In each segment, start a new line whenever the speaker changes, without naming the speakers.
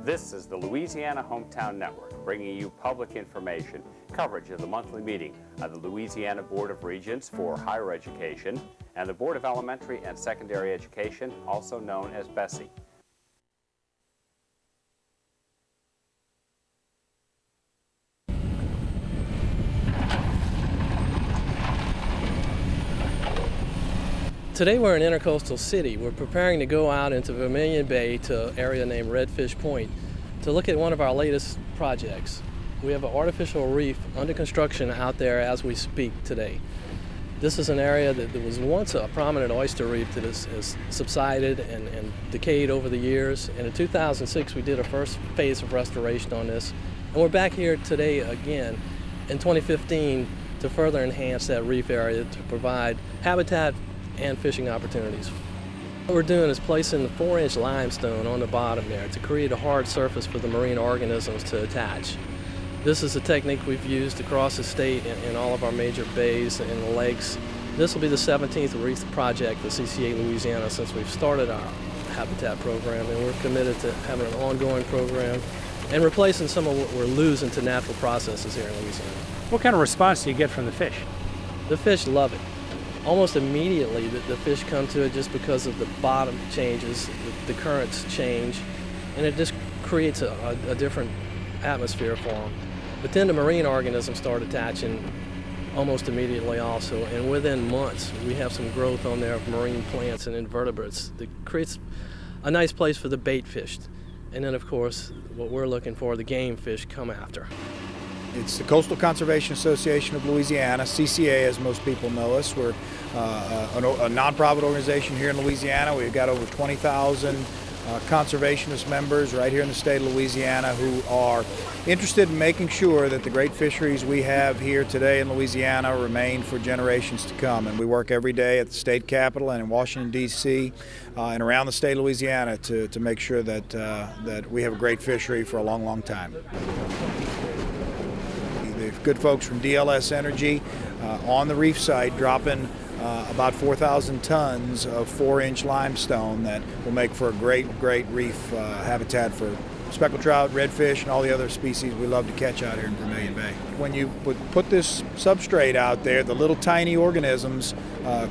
This is the Louisiana Hometown Network, bringing you public information, coverage of the monthly meeting of the Louisiana Board of Regents for Higher Education and the Board of Elementary and Secondary Education, also known as BESE.
Today we're in Intercoastal City. We're preparing to go out into Vermilion Bay to an area named Redfish Point to look at one of our latest projects. We have an artificial reef under construction out there as we speak today. This is an area that was once a prominent oyster reef that has subsided and decayed over the years. And in 2006 we did a first phase of restoration on this. And we're back here today again in 2015 to further enhance that reef area to provide habitat and fishing opportunities. What we're doing is placing the 4-inch limestone on the bottom there to create a hard surface for the marine organisms to attach. This is a technique we've used across the state in all of our major bays and lakes. This will be the 17th reef project for CCA Louisiana since we've started our habitat program, and we're committed to having an ongoing program and replacing some of what we're losing to natural processes here in Louisiana.
What kind of response do you get from the fish?
The fish love it. Almost immediately the fish come to it just because of the bottom changes, the currents change, and it just creates a different atmosphere for them. But then the marine organisms start attaching almost immediately also, and within months we have some growth on there of marine plants and invertebrates that creates a nice place for the bait fish. And then of course what we're looking for, the game fish come after.
It's the Coastal Conservation Association of Louisiana, CCA as most people know us. We're a nonprofit organization here in Louisiana. We've got over 20,000 conservationist members right here in the state of Louisiana who are interested in making sure that the great fisheries we have here today in Louisiana remain for generations to come. And we work every day at the state capitol and in Washington, D.C. And around the state of Louisiana to make sure that we have a great fishery for a long, long time. The good folks from DLS Energy on the reef site dropping about 4,000 tons of 4-inch limestone that will make for a great reef habitat for speckled trout, redfish, and all the other species we love to catch out here in Vermilion Bay. When you put this substrate out there, the little tiny organisms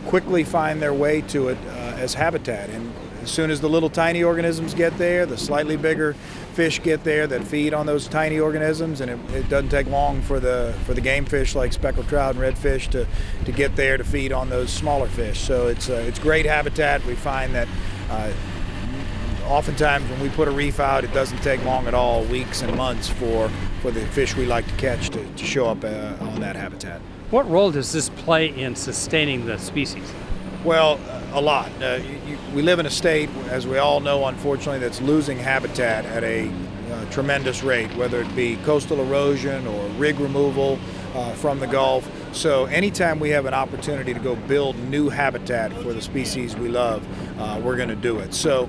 quickly find their way to it as habitat. And as soon as the little tiny organisms get there, the slightly bigger fish get there that feed on those tiny organisms, and it doesn't take long for the game fish like speckled trout and redfish to get there to feed on those smaller fish. So it's great habitat. We find that oftentimes when we put a reef out, it doesn't take long at all, weeks and months for the fish we like to catch to show up on that habitat.
What role does this play in sustaining the species?
Well, a lot. We live in a state, as we all know, unfortunately, that's losing habitat at a tremendous rate, whether it be coastal erosion or rig removal from the Gulf. So anytime we have an opportunity to go build new habitat for the species we love, we're going to do it. So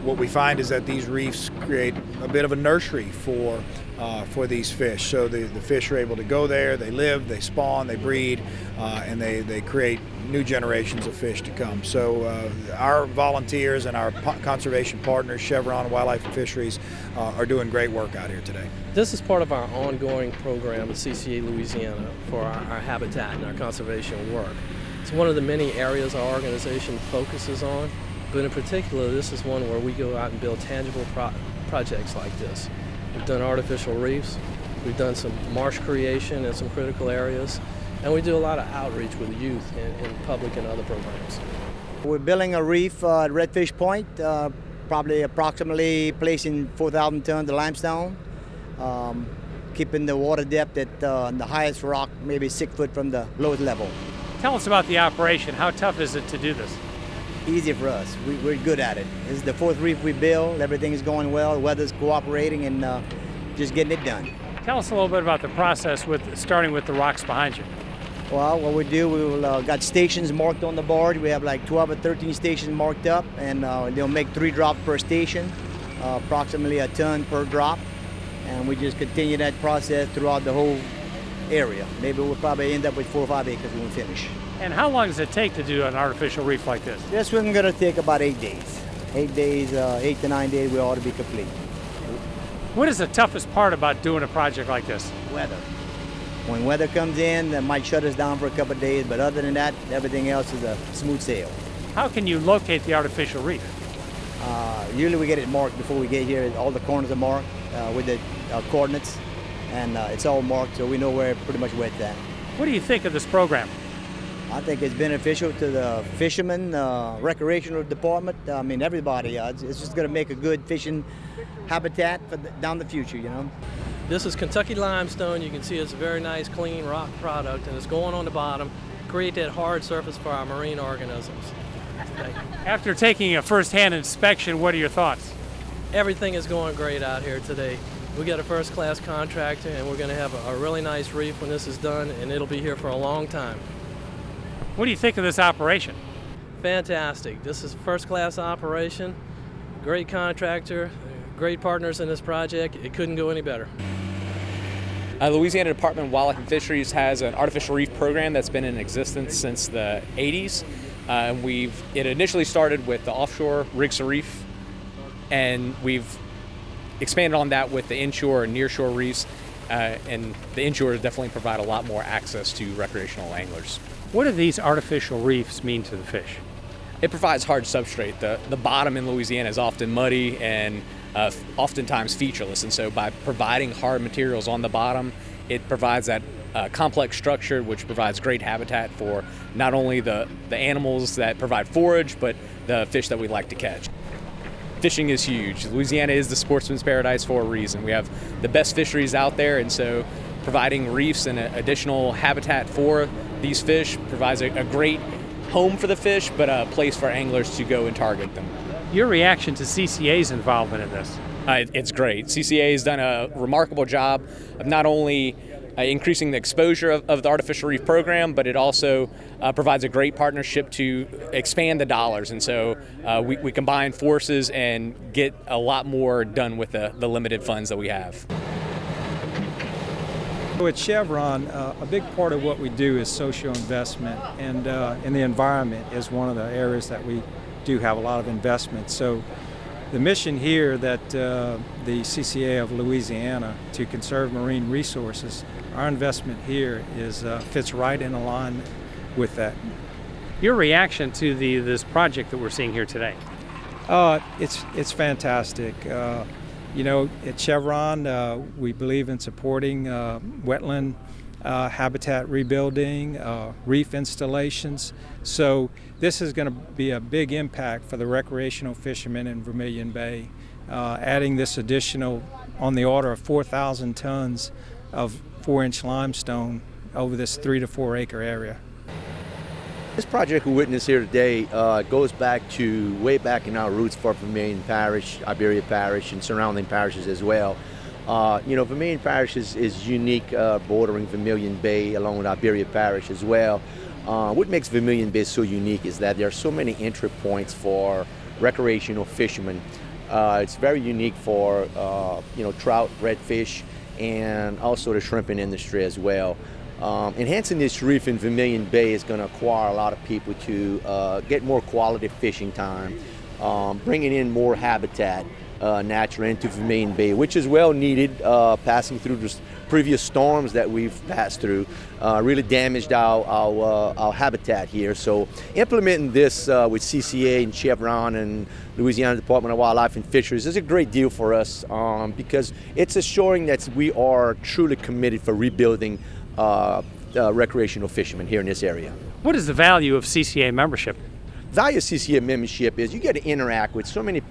what we find is that these reefs create a bit of a nursery for these fish. So the fish are able to go there, they live, they spawn, they breed, and they create new generations of fish to come. So our volunteers and our conservation partners, Chevron Wildlife and Fisheries, are doing great work out here today.
This is part of our ongoing program at CCA Louisiana for our habitat and our conservation work. It's one of the many areas our organization focuses on, but in particular this is one where we go out and build tangible projects like this. We've done artificial reefs, we've done some marsh creation in some critical areas, and we do a lot of outreach with youth in public and other programs.
We're building a reef at Redfish Point, probably approximately placing 4,000 tons of limestone, keeping the water depth at the highest rock, maybe 6 foot from the lowest level.
Tell us about the operation. How tough is it to do this?
Easy for us. We're good at it. This is the 4th reef we build. Everything is going well. The weather's cooperating and just getting it done.
Tell us a little bit about the process starting with the rocks behind you.
Well, what we do, we got stations marked on the board. We have like 12 or 13 stations marked up, and they'll make 3 drops per station, approximately a ton per drop. And we just continue that process throughout the whole area. Maybe we'll probably end up with 4 or 5 acres when we finish.
And how long does it take to do an artificial reef like this?
This one's going to take about 8 days. 8 days, 8 to 9 days, we ought to be complete.
What is the toughest part about doing a project like this?
Weather. When weather comes in, that might shut us down for a couple of days, but other than that, everything else is a smooth sail.
How can you locate the artificial reef?
Usually we get it marked before we get here. All the corners are marked with the coordinates, and it's all marked, so we know pretty much where it's at.
What do you think of this program?
I think it's beneficial to the fishermen, recreational department. I mean, everybody. It's just going to make a good fishing habitat for down the future, you know.
This is Kentucky limestone. You can see it's a very nice, clean rock product, and it's going on the bottom, create that hard surface for our marine organisms.
After taking a first-hand inspection, what are your thoughts?
Everything is going great out here today. We got a first-class contractor, and we're going to have a really nice reef when this is done, and it'll be here for a long time.
What do you think of this operation?
Fantastic. This is a first-class operation. Great contractor, great partners in this project. It couldn't go any better.
Louisiana Department of Wildlife and Fisheries has an artificial reef program that's been in existence since the 80s. It initially started with the offshore rigs reef, and we've expanded on that with the inshore and nearshore reefs, and the inshore definitely provide a lot more access to recreational anglers.
What do these artificial reefs mean to the fish?
It provides hard substrate. The bottom in Louisiana is often muddy and oftentimes featureless, and so by providing hard materials on the bottom, it provides that complex structure which provides great habitat for not only the animals that provide forage, but the fish that we like to catch. Fishing is huge. Louisiana is the sportsman's paradise for a reason. We have the best fisheries out there, and so providing reefs and additional habitat for these fish provides a great home for the fish, but a place for anglers to go and target them.
Your reaction to CCA's involvement in this?
It's great. CCA has done a remarkable job of not only increasing the exposure of the artificial reef program, but it also provides a great partnership to expand the dollars. And so we combine forces and get a lot more done with the limited funds that we have.
At Chevron, a big part of what we do is social investment, and the environment is one of the areas that we do have a lot of investment. So the mission here that the CCA of Louisiana to conserve marine resources, our investment here fits right in alignment with that.
Your reaction to this project that we're seeing here today?
It's fantastic. At Chevron, we believe in supporting wetland habitat rebuilding, reef installations. So this is going to be a big impact for the recreational fishermen in Vermilion Bay, adding this additional on the order of 4,000 tons of 4-inch limestone over this 3 to 4 acre area.
This project we witnessed here today goes back to way back in our roots for Vermilion Parish, Iberia Parish, and surrounding parishes as well. Vermilion Parish is unique, bordering Vermilion Bay along with Iberia Parish as well. What makes Vermilion Bay so unique is that there are so many entry points for recreational fishermen. It's very unique for trout, redfish, and also the shrimping industry as well. Enhancing this reef in Vermilion Bay is going to acquire a lot of people to get more quality fishing time, bringing in more habitat naturally into Vermilion Bay, which is well needed, passing through the previous storms that we've passed through, really damaged our habitat here. So implementing this with CCA and Chevron and Louisiana Department of Wildlife and Fisheries is a great deal for us because it's assuring that we are truly committed for rebuilding recreational fishermen here in this area.
What is the value of CCA membership?
Value of CCA membership is you get to interact with so many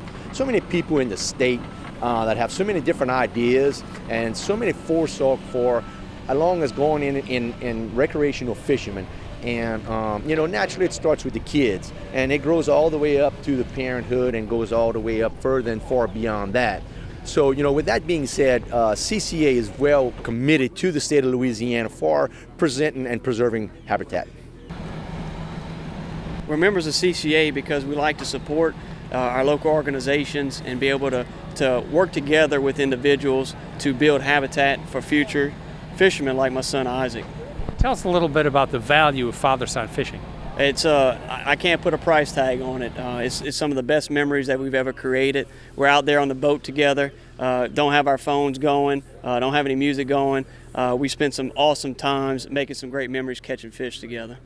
people in the state that have so many different ideas and so many forethought for along as going in recreational fishermen. And naturally it starts with the kids, and it grows all the way up to the parenthood and goes all the way up further and far beyond that. So, with that being said, CCA is well committed to the state of Louisiana for presenting and preserving habitat.
We're members of CCA because we like to support our local organizations and be able to work together with individuals to build habitat for future fishermen like my son Isaac.
Tell us a little bit about the value of father-son fishing.
I can't put a price tag on it. It's some of the best memories that we've ever created. We're out there on the boat together, don't have our phones going, don't have any music going. We spent some awesome times making some great memories catching fish together.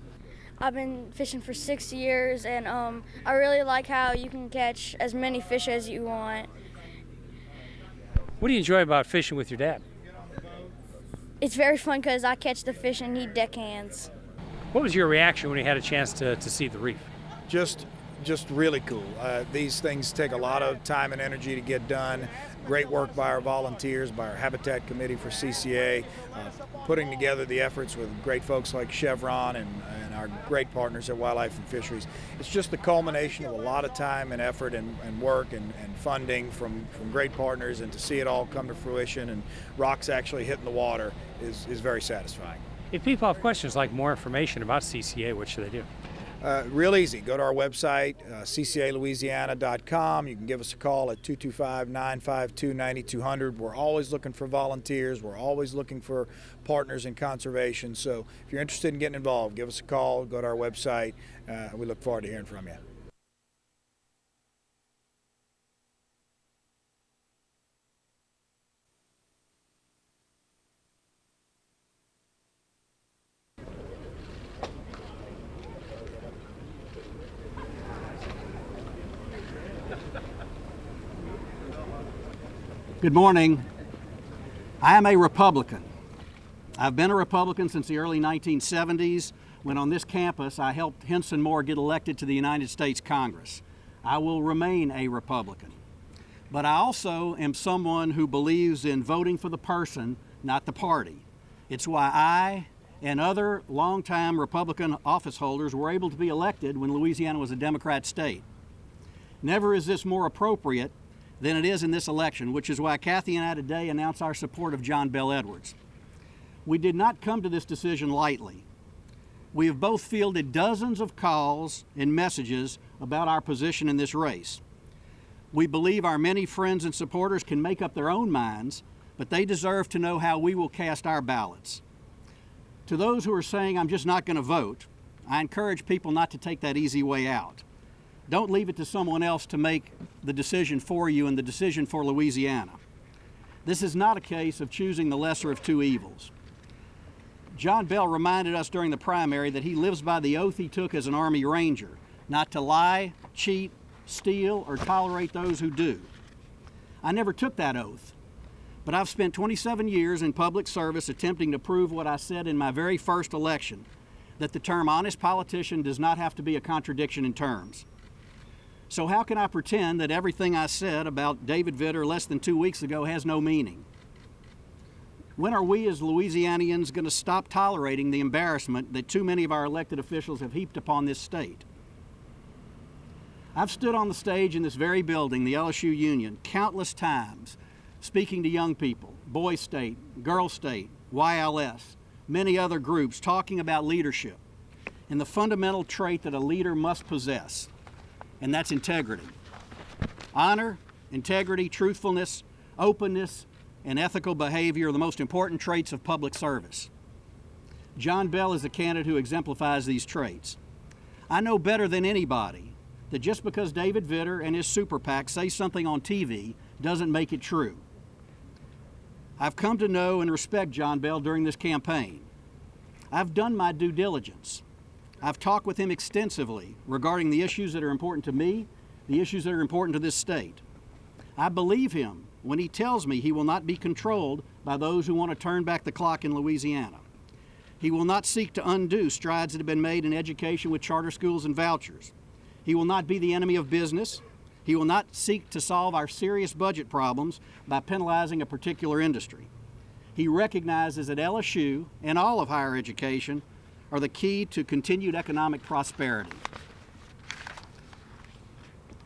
I've been fishing for 6 years, and I really like how you can catch as many fish as you want.
What do you enjoy about fishing with your dad?
It's very fun because I catch the fish and he deckhands.
What was your reaction when you had a chance to see the reef?
Just really cool. These things take a lot of time and energy to get done. Great work by our volunteers, by our Habitat Committee for CCA, putting together the efforts with great folks like Chevron and our great partners at Wildlife and Fisheries. It's just the culmination of a lot of time and effort and work and funding from great partners, and to see it all come to fruition and rocks actually hitting the water is very satisfying.
If people have questions like more information about CCA, what should they do?
Real easy. Go to our website, ccalouisiana.com. You can give us a call at 225-952-9200. We're always looking for volunteers. We're always looking for partners in conservation. So if you're interested in getting involved, give us a call. Go to our website. We look forward to hearing from you.
Good morning. I am a Republican. I've been a Republican since the early 1970s, when on this campus I helped Henson Moore get elected to the United States Congress. I will remain a Republican. But I also am someone who believes in voting for the person, not the party. It's why I and other longtime Republican office holders were able to be elected when Louisiana was a Democrat state. Never is this more appropriate than it is in this election, which is why Kathy and I today announce our support of John Bel Edwards. We did not come to this decision lightly. We have both fielded dozens of calls and messages about our position in this race. We believe our many friends and supporters can make up their own minds, but they deserve to know how we will cast our ballots. To those who are saying, I'm just not going to vote, I encourage people not to take that easy way out. Don't leave it to someone else to make the decision for you and the decision for Louisiana. This is not a case of choosing the lesser of two evils. John Bel reminded us during the primary that he lives by the oath he took as an Army Ranger, not to lie, cheat, steal, or tolerate those who do. I never took that oath, but I've spent 27 years in public service attempting to prove what I said in my very first election, that the term honest politician does not have to be a contradiction in terms. So how can I pretend that everything I said about David Vitter less than 2 weeks ago has no meaning? When are we as Louisianians going to stop tolerating the embarrassment that too many of our elected officials have heaped upon this state? I've stood on the stage in this very building, the LSU Union, countless times, speaking to young people, Boy State, Girl State, YLS, many other groups, talking about leadership and the fundamental trait that a leader must possess, and that's integrity. Honor, integrity, truthfulness, openness, and ethical behavior are the most important traits of public service. John Bel is the candidate who exemplifies these traits. I know better than anybody that just because David Vitter and his super PAC say something on TV doesn't make it true. I've come to know and respect John Bel during this campaign. I've done my due diligence. I've talked with him extensively regarding the issues that are important to me, the issues that are important to this state. I believe him when he tells me he will not be controlled by those who want to turn back the clock in Louisiana. He will not seek to undo strides that have been made in education with charter schools and vouchers. He will not be the enemy of business. He will not seek to solve our serious budget problems by penalizing a particular industry. He recognizes that LSU and all of higher education are the key to continued economic prosperity.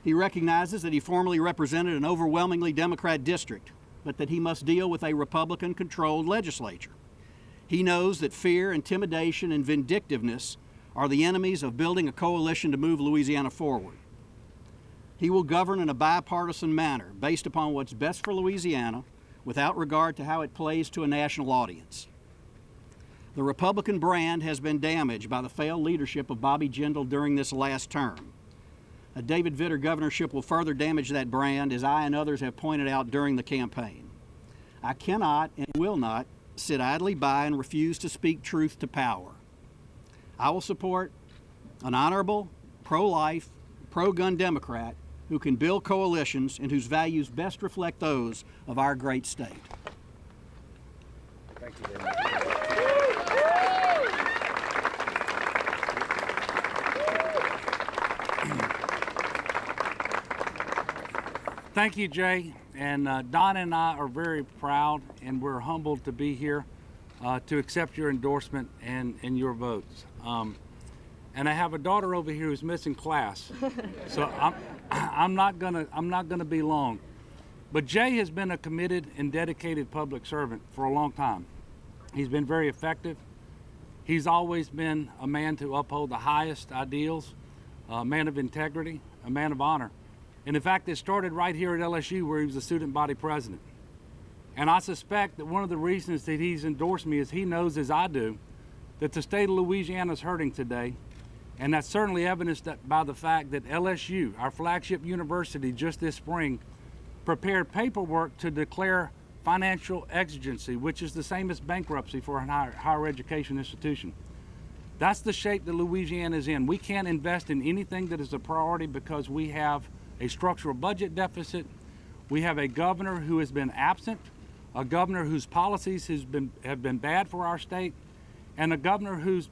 He recognizes that he formerly represented an overwhelmingly Democrat district, but that he must deal with a Republican-controlled legislature. He knows that fear, intimidation, and vindictiveness are the enemies of building a coalition to move Louisiana forward. He will govern in a bipartisan manner based upon what's best for Louisiana without regard to how it plays to a national audience. The Republican brand has been damaged by the failed leadership of Bobby Jindal during this last term. A David Vitter governorship will further damage that brand, as I and others have pointed out during the campaign. I cannot and will not sit idly by and refuse to speak truth to power. I will support an honorable, pro-life, pro-gun Democrat who can build coalitions and whose values best reflect those of our great state.
Thank you very much.
Thank you, Jay. And Don and I are very proud and we're humbled to be here to accept your endorsement and your votes. And I have a daughter over here who's missing class, so I'm not gonna be long. But Jay has been a committed and dedicated public servant for a long time. He's been very effective. He's always been a man to uphold the highest ideals, a man of integrity, a man of honor. And in fact, it started right here at LSU where he was the student body president. And I suspect that one of the reasons that he's endorsed me is he knows, as I do, that the state of Louisiana is hurting today. And that's certainly evidenced by the fact that LSU, our flagship university, just this spring, prepared paperwork to declare financial exigency, which is the same as bankruptcy for a higher education institution. That's the shape that Louisiana is in. We can't invest in anything that is a priority because we have a structural budget deficit. We have a governor who has been absent, a governor whose policies have been bad for our state, and a governor who's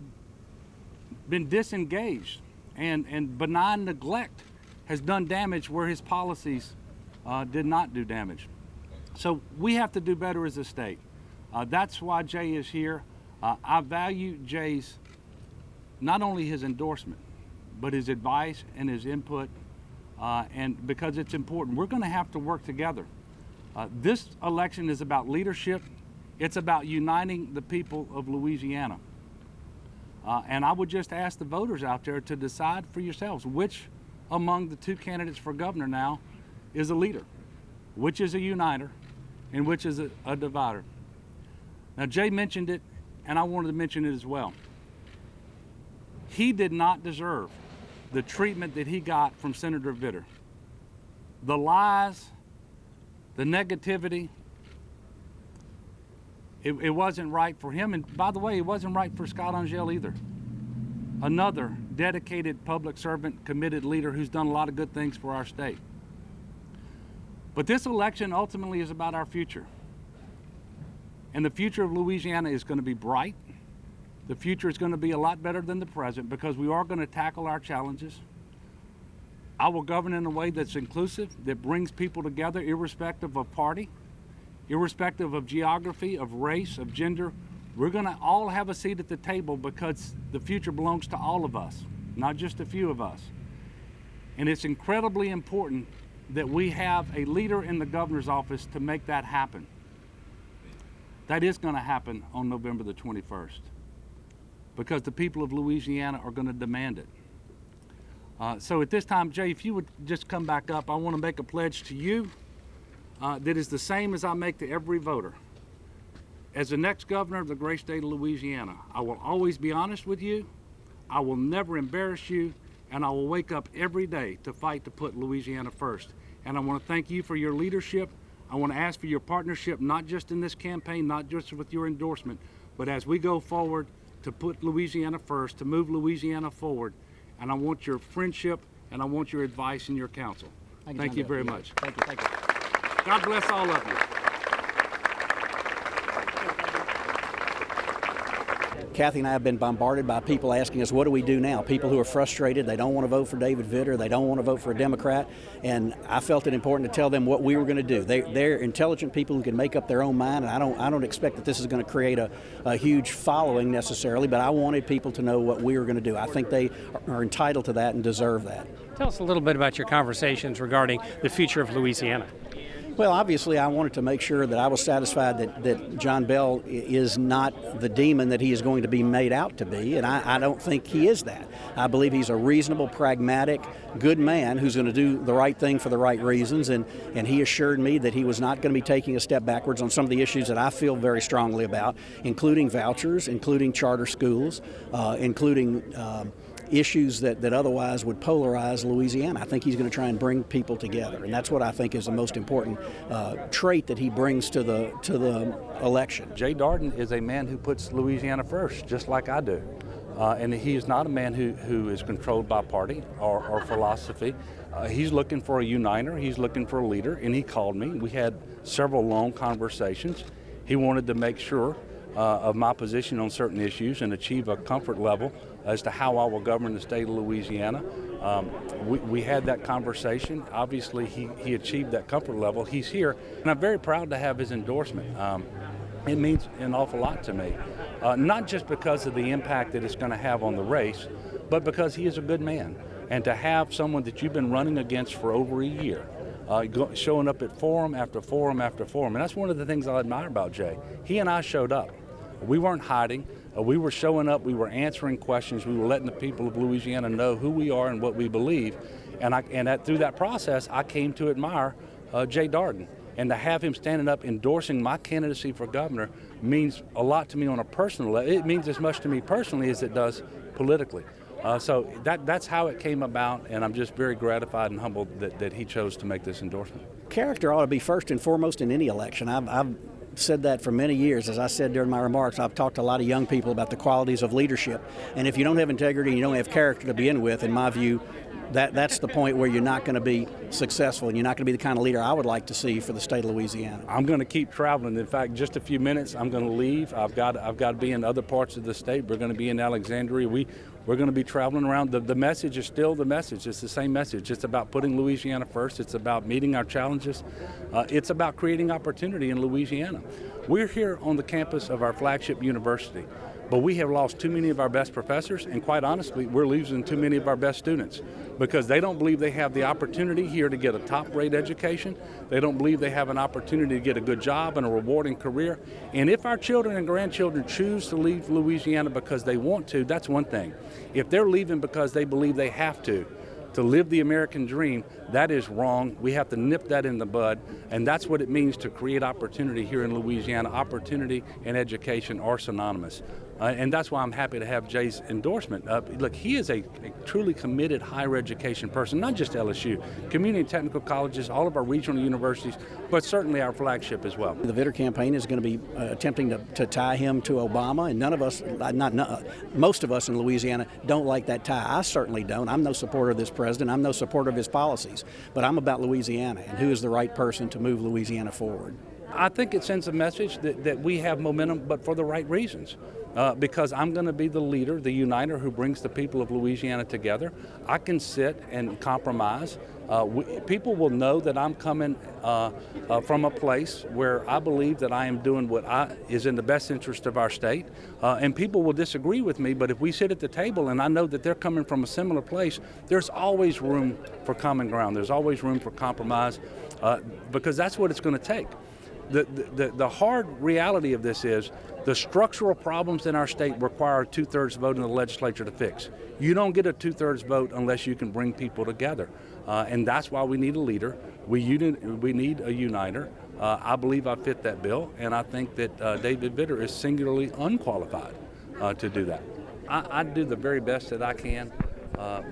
been disengaged and benign neglect has done damage where his policies did not do damage. So we have to do better as a state. That's why Jay is here. I value Jay's, not only his endorsement, but his advice and his input, and because it's important. We're gonna have to work together. This election is about leadership. It's about uniting the people of Louisiana. And I would just ask the voters out there to decide for yourselves which among the two candidates for governor now is a leader, which is a uniter, and which is a divider. Now, Jay mentioned it, and I wanted to mention it as well. He did not deserve the treatment that he got from Senator Vitter. The lies, the negativity, it wasn't right for him. And by the way, it wasn't right for Scott Angel either. Another dedicated public servant, committed leader who's done a lot of good things for our state. But this election ultimately is about our future. And the future of Louisiana is going to be bright. The future is going to be a lot better than the present because we are going to tackle our challenges. I will govern in a way that's inclusive, that brings people together irrespective of party, irrespective of geography, of race, of gender. We're going to all have a seat at the table because the future belongs to all of us, not just a few of us. And it's incredibly important that we have a leader in the governor's office to make that happen. That is going to happen on November the 21st because the people of Louisiana are going to demand it. So at this time, Jay, if you would just come back up, I want to make a pledge to you that is the same as I make to every voter. As the next governor of the great state of Louisiana, I will always be honest with you, I will never embarrass you, and I will wake up every day to fight to put Louisiana first. And I want to thank you for your leadership. I want to ask for your partnership, not just in this campaign, not just with your endorsement, but as we go forward to put Louisiana first, to move Louisiana forward. And I want your friendship, and I want your advice and your counsel. Thank you very much.
Thank you. Thank you.
God bless all of you.
Kathy and I have been bombarded by people asking us, what do we do now? People who are frustrated, they don't want to vote for David Vitter, they don't want to vote for a Democrat, and I felt it important to tell them what we were going to do. They're intelligent people who can make up their own mind, and I don't expect that this is going to create a huge following necessarily, but I wanted people to know what we were going to do. I think they are entitled to that and deserve that.
Tell us a little bit about your conversations regarding the future of Louisiana.
Well, obviously, I wanted to make sure that I was satisfied that John Bell is not the demon that he is going to be made out to be, and I don't think he is that. I believe he's a reasonable, pragmatic, good man who's going to do the right thing for the right reasons, and he assured me that he was not going to be taking a step backwards on some of the issues that I feel very strongly about, including vouchers, including charter schools, including issues that otherwise would polarize Louisiana. I think he's going to try and bring people together, and that's what I think is the most important trait that he brings to the election.
Jay Darden is a man who puts Louisiana first, just like I do. And he is not a man who is controlled by party or philosophy. He's looking for a uniter, he's looking for a leader, and he called me. We had several long conversations. He wanted to make sure of my position on certain issues and achieve a comfort level as to how I will govern the state of Louisiana. We had that conversation. Obviously, he achieved that comfort level. He's here, and I'm very proud to have his endorsement. It means an awful lot to me, not just because of the impact that it's going to have on the race, but because he is a good man. And to have someone that you've been running against for over a year, showing up at forum after forum after forum, and that's one of the things I admire about Jay. He and I showed up. We weren't hiding. We were showing up. We were answering questions. We were letting the people of Louisiana know who we are and what we believe. And through that process, I came to admire Jay Darden. And to have him standing up endorsing my candidacy for governor means a lot to me on a personal level. It means as much to me personally as it does politically. So that's how it came about, and I'm just very gratified and humbled that he chose to make this endorsement.
Character ought to be first and foremost in any election. I've said that for many years. As I said during my remarks, I've talked to a lot of young people about the qualities of leadership. And if you don't have integrity and you don't have character to begin with, in my view, that's the point where you're not going to be successful, and you're not going to be the kind of leader I would like to see for the state of Louisiana.
I'm going to keep traveling. In fact, just a few minutes, I'm going to leave. I've got to be in other parts of the state. We're going to be in Alexandria. We're going to be traveling around. The message is still the message. It's the same message. It's about putting Louisiana first. It's about meeting our challenges. It's about creating opportunity in Louisiana. We're here on the campus of our flagship university, but we have lost too many of our best professors, and quite honestly, we're losing too many of our best students because they don't believe they have the opportunity here to get a top-rate education. They don't believe they have an opportunity to get a good job and a rewarding career. And if our children and grandchildren choose to leave Louisiana because they want to, that's one thing. If they're leaving because they believe they have to live the American dream, that is wrong. We have to nip that in the bud, and that's what it means to create opportunity here in Louisiana. Opportunity and education are synonymous. And that's why I'm happy to have Jay's endorsement. Look, he is a truly committed higher education person, not just LSU, community and technical colleges, all of our regional universities, but certainly our flagship as well.
The Vitter campaign is going to be attempting to tie him to Obama, and none of us, most of us in Louisiana don't like that tie. I certainly don't. I'm no supporter of this president. I'm no supporter of his policies, but I'm about Louisiana and who is the right person to move Louisiana forward.
I think it sends a message that we have momentum, but for the right reasons. Because I'm going to be the leader, the uniter who brings the people of Louisiana together. I can sit and compromise. People will know that I'm coming from a place where I believe that I am doing what is in the best interest of our state. And people will disagree with me, but if we sit at the table and I know that they're coming from a similar place, there's always room for common ground. There's always room for compromise because that's what it's going to take. The hard reality of this is the structural problems in our state require a two-thirds vote in the legislature to fix. You don't get a two-thirds vote unless you can bring people together. And that's why we need a leader. We need a uniter. I believe I fit that bill, and I think that David Vitter is singularly unqualified to do that. I do the very best that I can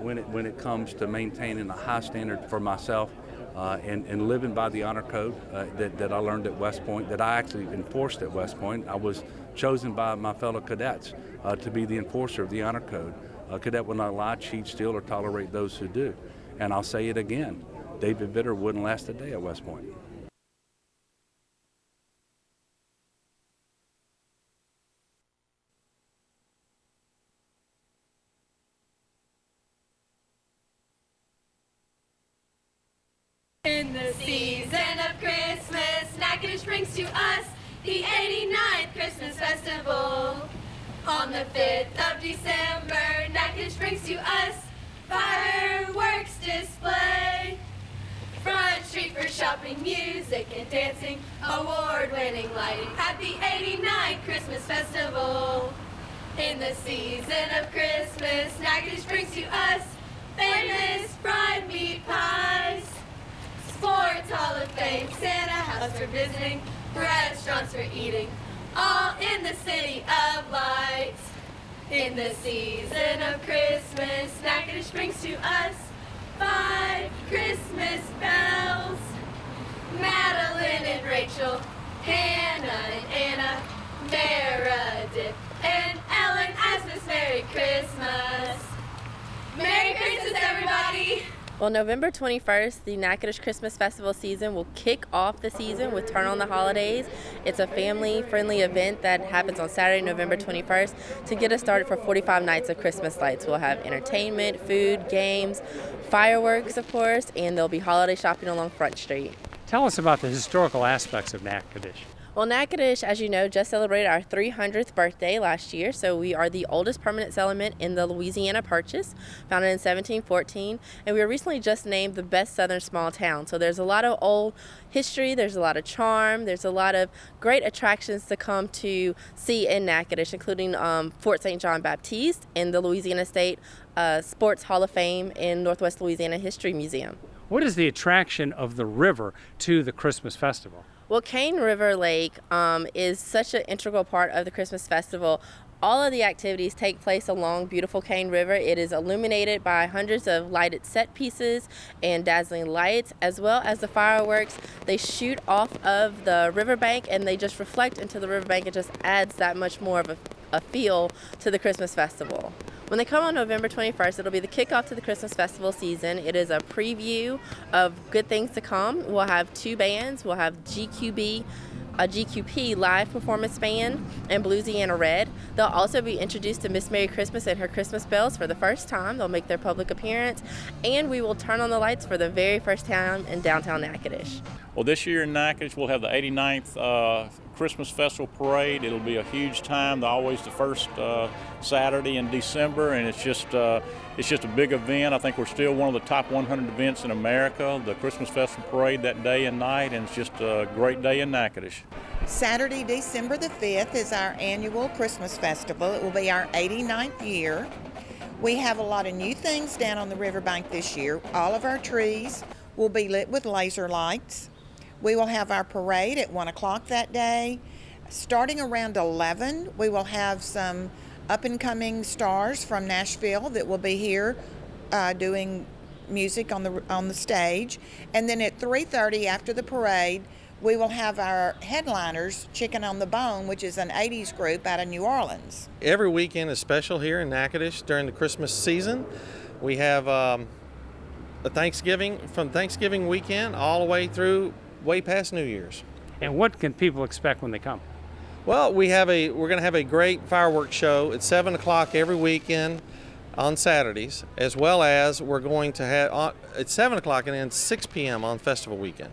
when it comes to maintaining a high standard for myself. And living by the honor code that I learned at West Point, that I actually enforced at West Point. I was chosen by my fellow cadets to be the enforcer of the honor code. A cadet will not lie, cheat, steal, or tolerate those who do. And I'll say it again, David Vitter wouldn't last a day at West Point.
In the season of Christmas, Natchitoches brings to us the 89th Christmas Festival. On the 5th of December, Natchitoches brings to us fireworks display. Front Street for shopping, music, and dancing. Award-winning lighting at the 89th Christmas Festival. In the season of Christmas, Natchitoches brings to us famous fried meat pies. Sports Hall of Fame, Santa House for visiting, restaurants for eating, all in the City of Lights. In the season of Christmas, Natchitoches brings to us 5 Christmas bells. Madeline and Rachel, Hannah and Anna, Meredith and Ellen as Miss Merry Christmas. Merry Christmas, everybody!
Well, November 21st, the Natchitoches Christmas Festival season will kick off the season with Turn on the Holidays. It's a family-friendly event that happens on Saturday, November 21st to get us started for 45 nights of Christmas lights. We'll have entertainment, food, games, fireworks, of course, and there'll be holiday shopping along Front Street.
Tell us about the historical aspects of Natchitoches.
Well, Natchitoches, as you know, just celebrated our 300th birthday last year, so we are the oldest permanent settlement in the Louisiana Purchase, founded in 1714, and we were recently just named the best southern small town. So there's a lot of old history, there's a lot of charm, there's a lot of great attractions to come to see in Natchitoches, including Fort St. John Baptiste and the Louisiana State Sports Hall of Fame and Northwest Louisiana History Museum.
What is the attraction of the river to the Christmas festival?
Well, Cane River Lake is such an integral part of the Christmas festival. All of the activities take place along beautiful Cane River. It is illuminated by hundreds of lighted set pieces and dazzling lights, as well as the fireworks. They shoot off of the riverbank and they just reflect into the riverbank. It just adds that much more of a feel to the Christmas festival. When they come on November 21st, it'll be the kickoff to the Christmas festival season. It is a preview of good things to come. We'll have 2 bands. We'll have a GQP live performance band and Louisiana Red. They'll also be introduced to Miss Merry Christmas and her Christmas bells for the first time. They'll make their public appearance, and we will turn on the lights for the very first time in downtown Natchitoches.
Well, this year in Natchitoches, we'll have the 89th Christmas Festival Parade. It'll be a huge time. Always the first Saturday in December, and it's just a big event. I think we're still one of the top 100 events in America, the Christmas Festival Parade that day and night, and it's just a great day in Natchitoches.
Saturday, December the 5th is our annual Christmas Festival. It will be our 89th year. We have a lot of new things down on the riverbank this year. All of our trees will be lit with laser lights. We will have our parade at 1 o'clock that day. Starting around 11, we will have some up-and-coming stars from Nashville that will be here doing music on the stage. And then at 3:30 after the parade, we will have our headliners, Chicken on the Bone, which is an 80s group out of New Orleans.
Every weekend is special here in Natchitoches during the Christmas season. We have a Thanksgiving, from Thanksgiving weekend all the way through way past New Year's.
And what can people expect when they come?
Well, we're going to have a great fireworks show at 7 o'clock every weekend on Saturdays, as well as we're going to have at 7 o'clock and then 6 p.m. on festival weekend.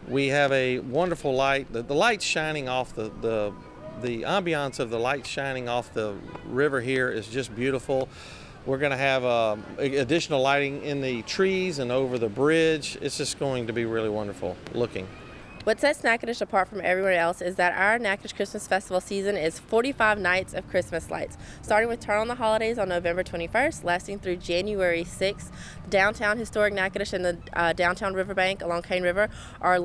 We have a wonderful light, the lights shining off the ambiance of the lights shining off the river here is just beautiful. We're going to have additional lighting in the trees and over the bridge. It's just going to be really wonderful looking.
What sets Natchitoches apart from everywhere else is that our Natchitoches Christmas Festival season is 45 nights of Christmas lights, starting with Turn on the Holidays on November 21st, lasting through January 6th. Downtown historic Natchitoches and the downtown riverbank along Cane River are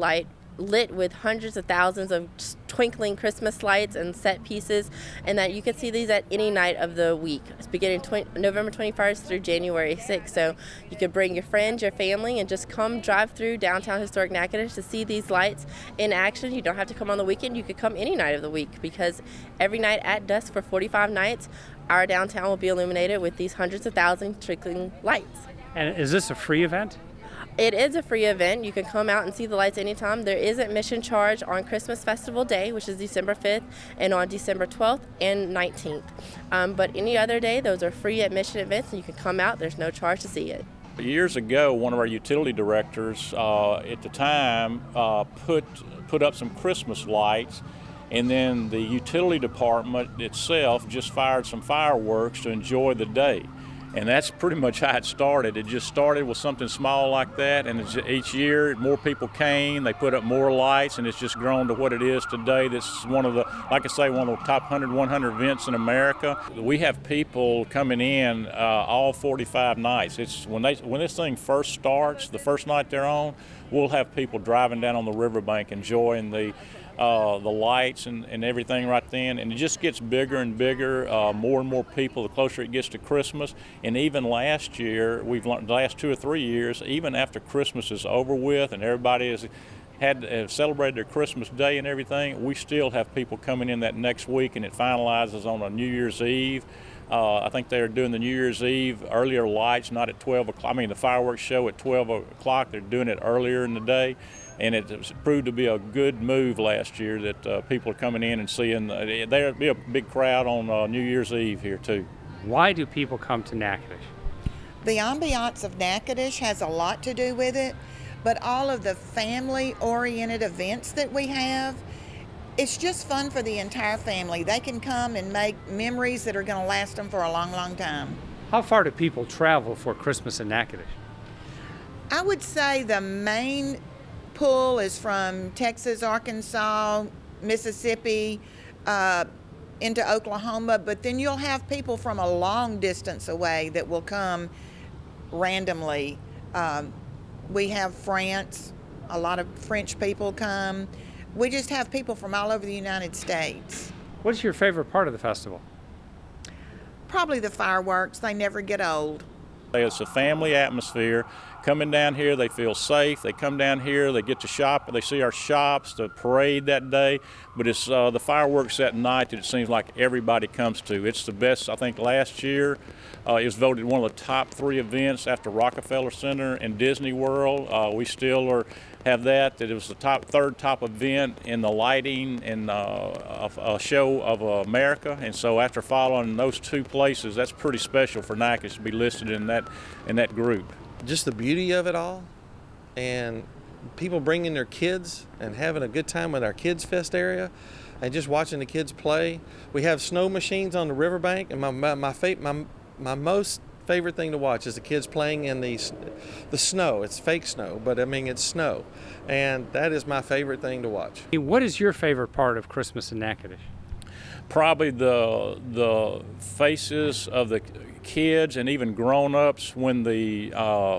lit with hundreds of thousands of twinkling Christmas lights and set pieces, and that you can see these at any night of the week. It's beginning November 21st through January 6th, so you could bring your friends, your family, and just come drive through downtown historic Natchitoches to see these lights in action. You don't have to come on the weekend. You could come any night of the week, because every night at dusk for 45 nights, our downtown will be illuminated with these hundreds of thousands twinkling lights.
And is this a free event?
It is a free event. You can come out and see the lights anytime. There is admission charge on Christmas Festival Day, which is December 5th, and on December 12th and 19th. But any other day, those are free admission events, and you can come out. There's no charge to see it.
Years ago, one of our utility directors at the time put up some Christmas lights, and then the utility department itself just fired some fireworks to enjoy the day. And that's pretty much how it started. It just started with something small like that, and each year more people came, they put up more lights, and it's just grown to what it is today. This is one of the, like I say, one of the top 100 events in America. We have people coming in all 45 nights. It's when this thing first starts, the first night they're on, we'll have people driving down on the riverbank enjoying the lights and everything right then, and it just gets bigger and bigger, more and more people the closer it gets to Christmas. And even last year, we've learned the last 2 or 3 years, even after Christmas is over with and everybody have celebrated their Christmas Day and everything, we still have people coming in that next week, and it finalizes on a New Year's Eve. I think they're doing the New Year's Eve earlier lights, not at 12 o'clock. I mean, the fireworks show at 12 o'clock. They're doing it earlier in the day. And it proved to be a good move last year that people are coming in and seeing. There'll be a big crowd on New Year's Eve here, too.
Why do people come to Natchitoches?
The ambiance of Natchitoches has a lot to do with it, but all of the family-oriented events that we have, it's just fun for the entire family. They can come and make memories that are going to last them for a long, long time.
How far do people travel for Christmas in Natchitoches?
I would say the main pull is from Texas, Arkansas, Mississippi, into Oklahoma, but then you'll have people from a long distance away that will come randomly. We have France, a lot of French people come. We just have people from all over the United States.
What's your favorite part of the festival?
Probably the fireworks. They never get old.
It's a family atmosphere. Coming down here, they feel safe. They come down here, they get to shop, they see our shops, the parade that day. But it's the fireworks that night that it seems like everybody comes to. It's the best. I think last year it was voted one of the top 3 events after Rockefeller Center and Disney World. We still have that it was the third top event in the lighting and a show of America. And so after following those 2 places, that's pretty special for Natchitoches to be listed in that group.
Just the beauty of it all, and people bringing their kids and having a good time with our Kids Fest area and just watching the kids play. We have snow machines on the riverbank, and my most favorite thing to watch is the kids playing in the snow. It's fake snow, but I mean it's snow, and that is my favorite thing to watch.
What is your favorite part of Christmas in Natchitoches?
Probably the faces of the kids and even grown-ups when the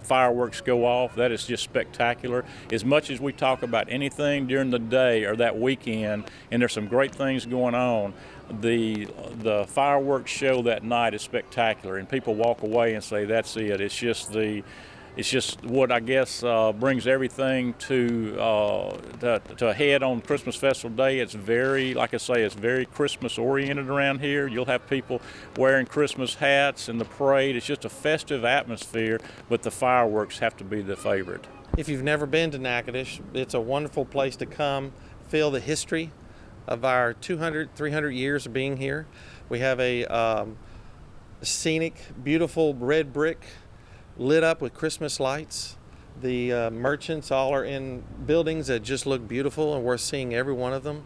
fireworks go off. That is just spectacular. As much as we talk about anything during the day or that weekend, and there's some great things going on, the fireworks show that night is spectacular, and people walk away and say that's it. It's just what I guess brings everything to a head on Christmas Festival Day. It's very, like I say, it's very Christmas oriented around here. You'll have people wearing Christmas hats in the parade. It's just a festive atmosphere, but the fireworks have to be the favorite.
If you've never been to Natchitoches, it's a wonderful place to come, feel the history of our 200, 300 years of being here. We have a scenic, beautiful red brick lit up with Christmas lights. The merchants all are in buildings that just look beautiful, and we're seeing every one of them.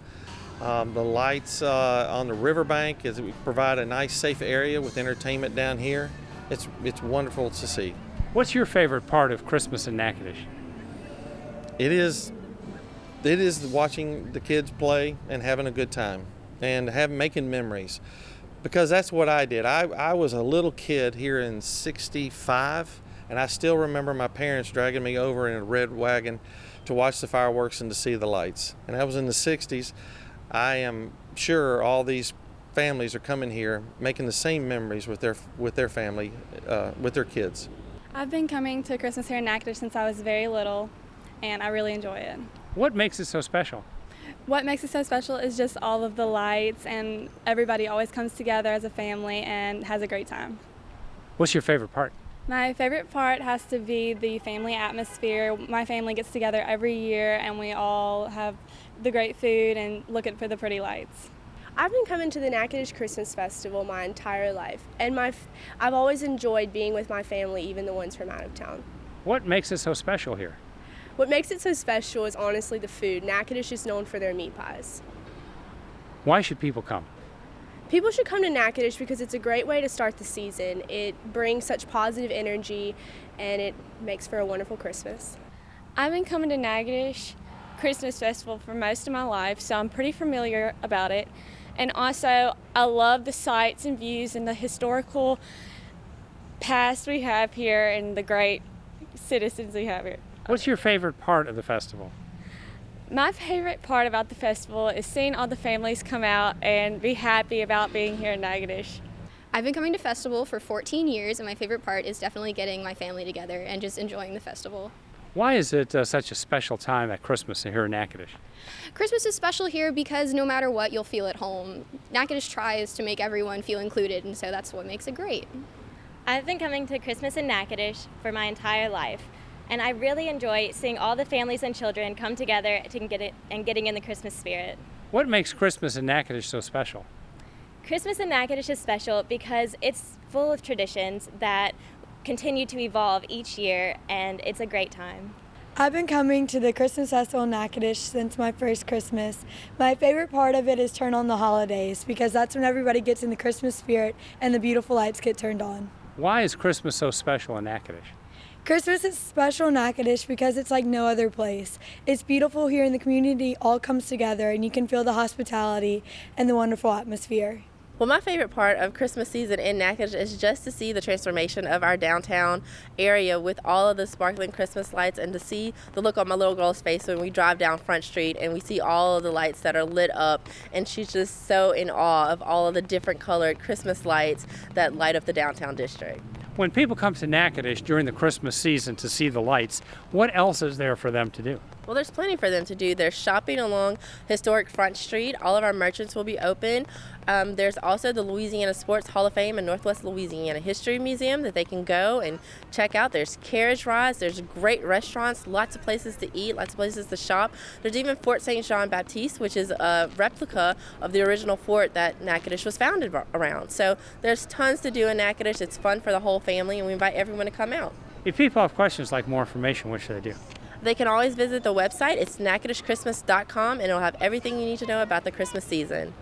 The lights on the riverbank provide a nice, safe area with entertainment down here. It's wonderful to see.
What's your favorite part of Christmas in Natchitoches?
It is watching the kids play and having a good time and making memories. Because that's what I did. I was a little kid here in '65, and I still remember my parents dragging me over in a red wagon to watch the fireworks and to see the lights. And that was in the '60s. I am sure all these families are coming here, making the same memories with their family, with their kids.
I've been coming to Christmas here in Natchitoches since I was very little, and I really enjoy it.
What makes it so special?
What makes it so special is just all of the lights, and everybody always comes together as a family and has a great time.
What's your favorite part?
My favorite part has to be the family atmosphere. My family gets together every year, and we all have the great food and looking for the pretty lights.
I've been coming to the Natchitoches Christmas Festival my entire life, and I've always enjoyed being with my family, even the ones from out of town.
What makes it so special here?
What makes it so special is honestly the food. Natchitoches is known for their meat pies.
Why should people come?
People should come to Natchitoches because it's a great way to start the season. It brings such positive energy and it makes for a wonderful Christmas.
I've been coming to Natchitoches Christmas Festival for most of my life, so I'm pretty familiar about it. And also, I love the sights and views and the historical past we have here and the great citizens we have here.
What's your favorite part of the festival?
My favorite part about the festival is seeing all the families come out and be happy about being here in Natchitoches.
I've been coming to festival for 14 years, and my favorite part is definitely getting my family together and just enjoying the festival.
Why is it such a special time at Christmas here in Natchitoches?
Christmas is special here because no matter what, you'll feel at home. Natchitoches tries to make everyone feel included, and so that's what makes it great.
I've been coming to Christmas in Natchitoches for my entire life, and I really enjoy seeing all the families and children come together and getting in the Christmas spirit.
What makes Christmas in Natchitoches so special?
Christmas in Natchitoches is special because it's full of traditions that continue to evolve each year, and it's a great time.
I've been coming to the Christmas Festival in Natchitoches since my first Christmas. My favorite part of it is turn on the holidays because that's when everybody gets in the Christmas spirit and the beautiful lights get turned on.
Why is Christmas so special in Natchitoches?
Christmas is special in Natchitoches because it's like no other place. It's beautiful here and the community all comes together and you can feel the hospitality and the wonderful atmosphere.
Well, my favorite part of Christmas season in Natchitoches is just to see the transformation of our downtown area with all of the sparkling Christmas lights and to see the look on my little girl's face when we drive down Front Street and we see all of the lights that are lit up, and she's just so in awe of all of the different colored Christmas lights that light up the downtown district.
When people come to Natchitoches during the Christmas season to see the lights, what else is there for them to do?
Well, there's plenty for them to do. There's shopping along historic Front Street. All of our merchants will be open. There's also the Louisiana Sports Hall of Fame and Northwest Louisiana History Museum that they can go and check out. There's carriage rides. There's great restaurants, lots of places to eat, lots of places to shop. There's even Fort St. Jean Baptiste, which is a replica of the original fort that Natchitoches was founded around. So there's tons to do in Natchitoches. It's fun for the whole family, and we invite everyone to come out.
If people have questions like more information, what should they do?
They can always visit the website. It's natchitocheschristmas.com, and it'll have everything you need to know about the Christmas season.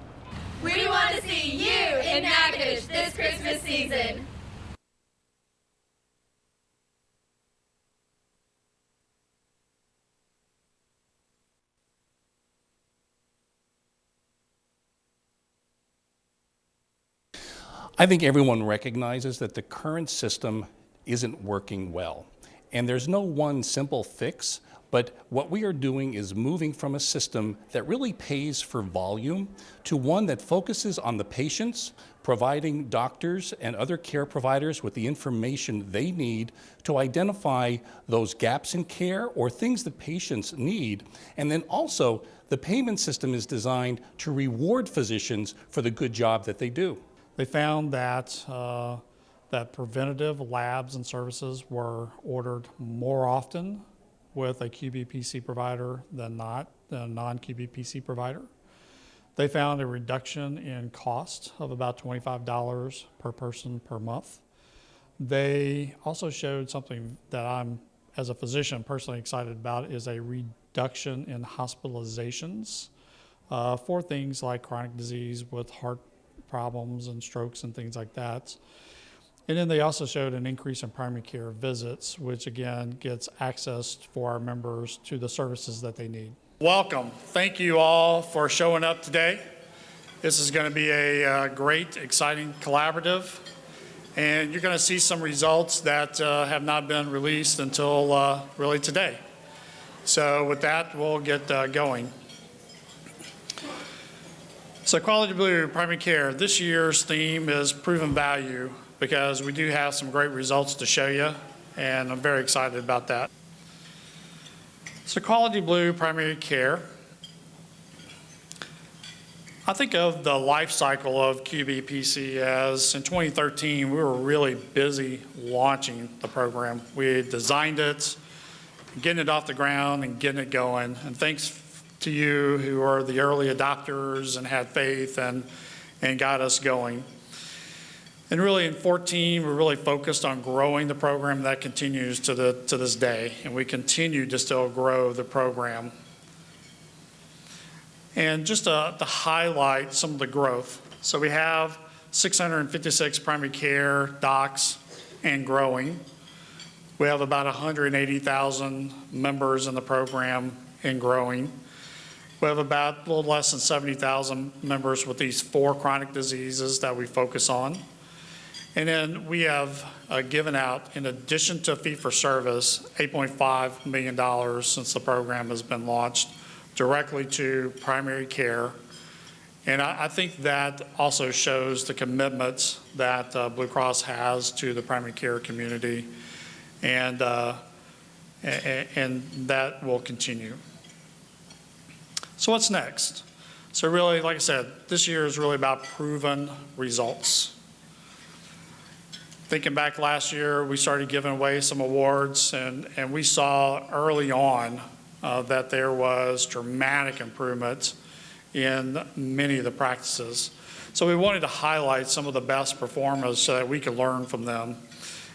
We want to see you in Natchitoches this Christmas season.
I think everyone recognizes that the current system isn't working well. And there's no one simple fix, but what we are doing is moving from a system that really pays for volume to one that focuses on the patients, providing doctors and other care providers with the information they need to identify those gaps in care or things that patients need. And then also, the payment system is designed to reward physicians for the good job that they do.
They found that that preventative labs and services were ordered more often with a QBPC provider than not, a non-QBPC provider. They found a reduction in cost of about $25 per person per month. They also showed something that I'm, as a physician, personally excited about, is a reduction in hospitalizations for things like chronic disease with heart problems and strokes and things like that. And then they also showed an increase in primary care visits, which again gets access for our members to the services that they need. Welcome. Thank you all for showing up today. This is going to be a great, exciting collaborative, and you're going to see some results that have not been released until really today. So with that, we'll get going. So Quality Blue Primary Care, this year's theme is proven value, because we do have some great results to show you, and I'm very excited about that. So Quality Blue Primary Care, I think of the life cycle of QBPC as in 2013, we were really busy launching the program. We designed it, getting it off the ground and getting it going, and thanks to you who are the early adopters and had faith and got us going. And really in 14, we're really focused on growing the program. That continues to this day, and we continue to still grow the program. And just to highlight some of the growth. So we have 656 primary care docs and growing. We have about 180,000 members in the program and growing. We have about a little less than 70,000 members with these 4 chronic diseases that we focus on. And then we have given out, in addition to fee-for-service, $8.5 million since the program has been launched directly to primary care. And I think that also shows the commitments that Blue Cross has to the primary care community, and that will continue. So what's next? So really, like I said, this year is really about proven results. Thinking back last year, we started giving away some awards, and we saw early on that there was dramatic improvement in many of the practices. So we wanted to highlight some of the best performers so that we could learn from them.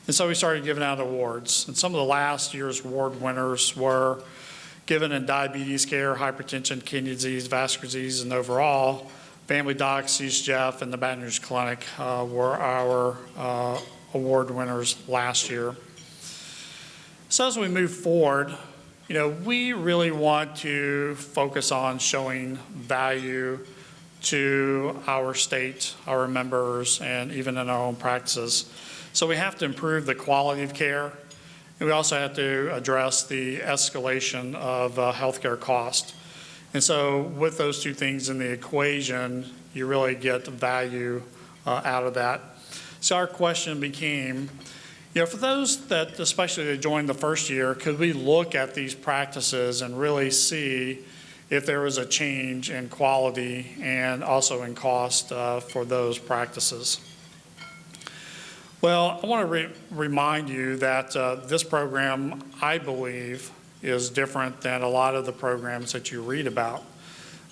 And so we started giving out awards. And some of the last year's award winners were given in diabetes care, hypertension, kidney disease, vascular disease, and overall. Family Docs, East Jeff, and the Baton Rouge Clinic were our award winners last year. So as we move forward, you know, we really want to focus on showing value to our state, our members, and even in our own practices. So we have to improve the quality of care, and we also have to address the escalation of healthcare cost. And so with those two things in the equation, you really get value out of that. So our question became, you know, for those that, especially that joined the first year, could we look at these practices and really see if there was a change in quality and also in cost for those practices? Well, I want to remind you that this program, I believe, is different than a lot of the programs that you read about.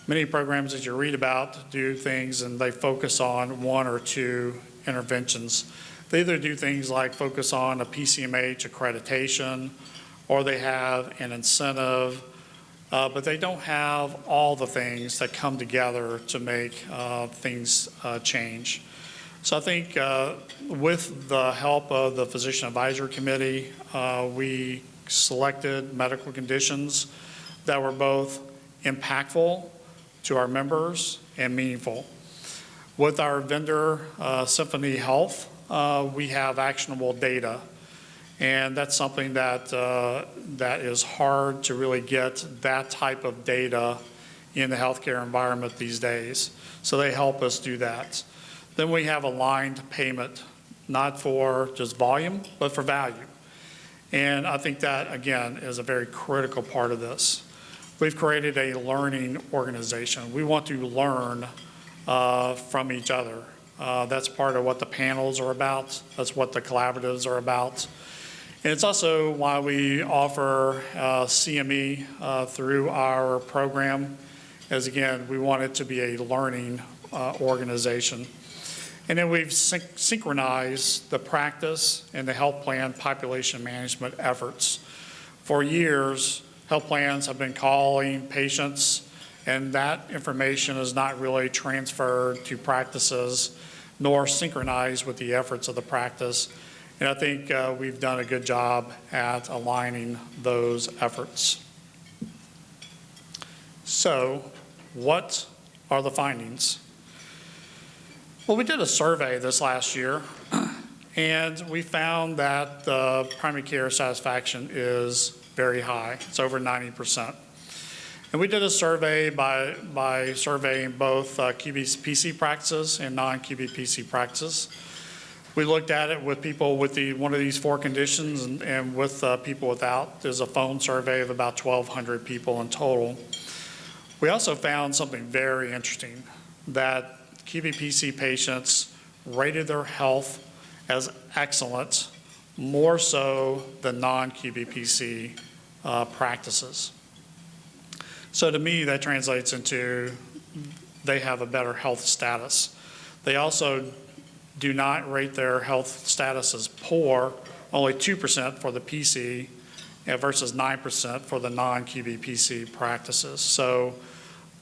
Many programs that you read about do things and they focus on 1 or 2 interventions. They either do things like focus on a PCMH accreditation, or they have an incentive, but they don't have all the things that come together to make things change. So I think with the help of the Physician Advisory Committee, we selected medical conditions that were both impactful to our members and meaningful. With our vendor, Symphony Health, we have actionable data, and that's something that that is hard to really get that type of data in the healthcare environment these days. So they help us do that. Then we have aligned payment, not for just volume, but for value. And I think that, again, is a very critical part of this. We've created a learning organization. We want to learn from each other. That's part of what the panels are about. That's what the collaboratives are about. And it's also why we offer CME through our program, as again, we want it to be a learning organization. And then we've synchronized the practice and the health plan population management efforts. For years, health plans have been calling patients, and that information is not really transferred to practices nor synchronized with the efforts of the practice. And I think we've done a good job at aligning those efforts. So, what are the findings? Well, we did a survey this last year, and we found that the primary care satisfaction is very high. It's over 90%. And we did a survey by surveying both QBPC practices and non-QBPC practices. We looked at it with people with one of these 4 conditions and with people without. There's a phone survey of about 1,200 people in total. We also found something very interesting, that QBPC patients rated their health as excellent, more so than non-QBPC practices. So to me, that translates into they have a better health status. They also do not rate their health status as poor, only 2% for the PC versus 9% for the non-QBPC practices. So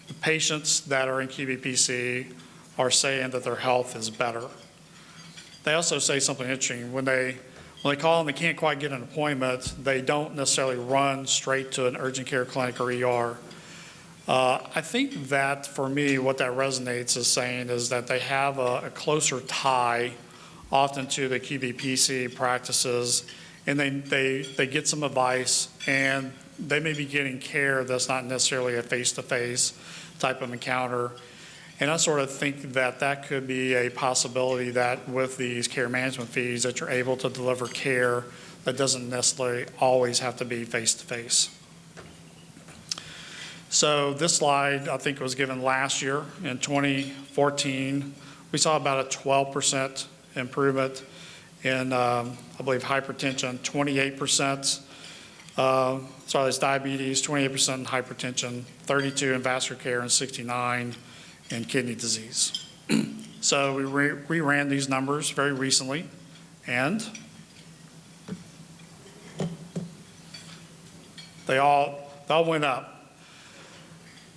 the patients that are in QBPC are saying that their health is better. They also say something interesting. When they call and they can't quite get an appointment, they don't necessarily run straight to an urgent care clinic or ER. I think that, for me, what that resonates as saying is that they have a closer tie often to the QBPC practices, and they get some advice, and they may be getting care that's not necessarily a face-to-face type of encounter. And I sort of think that that could be a possibility, that with these care management fees that you're able to deliver care that doesn't necessarily always have to be face-to-face. So this slide, I think, was given last year in 2014. We saw about a 12% improvement in, I believe, hypertension, 28%. It's diabetes, 28% in hypertension, 32% in vascular care, and 69% in kidney disease. So we ran these numbers very recently, and they all went up,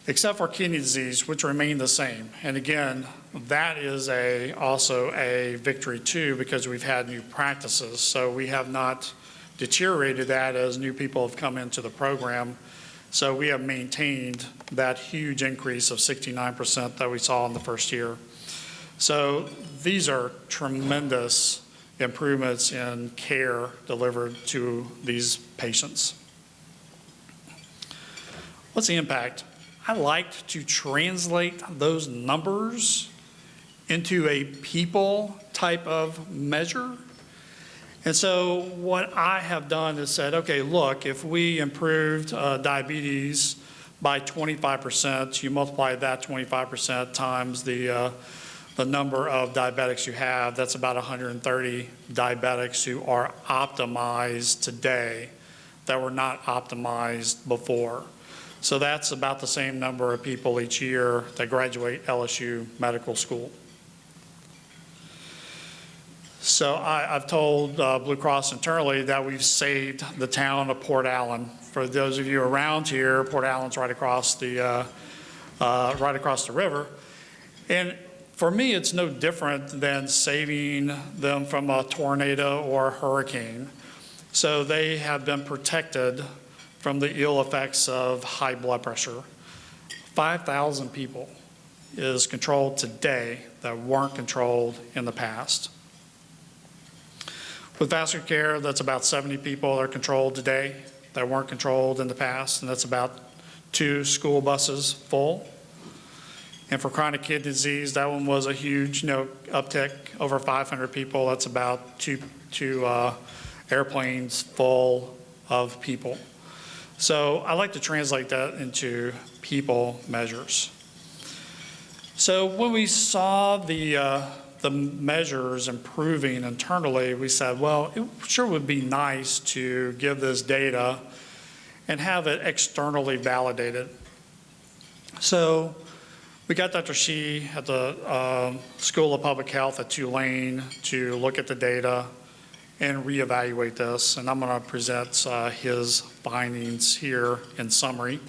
except for kidney disease, which remained the same. And again, that is also a victory too, because we've had new practices. So we have not deteriorated that as new people have come into the program. So we have maintained that huge increase of 69% that we saw in the first year. So these are tremendous improvements in care delivered to these patients. What's the impact? I liked to translate those numbers into a people type of measure. And so what I have done is said, okay, look, if we improved diabetes by 25%, you multiply that 25% times the number of diabetics you have, that's about 130 diabetics who are optimized today that were not optimized before. So that's about the same number of people each year that graduate LSU Medical School. So I've told Blue Cross internally that we've saved the town of Port Allen. For those of you around here, Port Allen's right across the river. And for me, it's no different than saving them from a tornado or a hurricane. So they have been protected from the ill effects of high blood pressure. 5,000 people is controlled today that weren't controlled in the past. With vascular care, that's about 70 people that are controlled today that weren't controlled in the past, and that's about 2 school buses full. And for chronic kidney disease, that one was a huge uptick, over 500 people. That's about two airplanes full of people. So I like to translate that into people measures. So when we saw the measures improving internally, we said, well, it sure would be nice to give this data and have it externally validated. So we got Dr. Shee at the School of Public Health at Tulane to look at the data and reevaluate this, and I'm going to present his findings here in summary,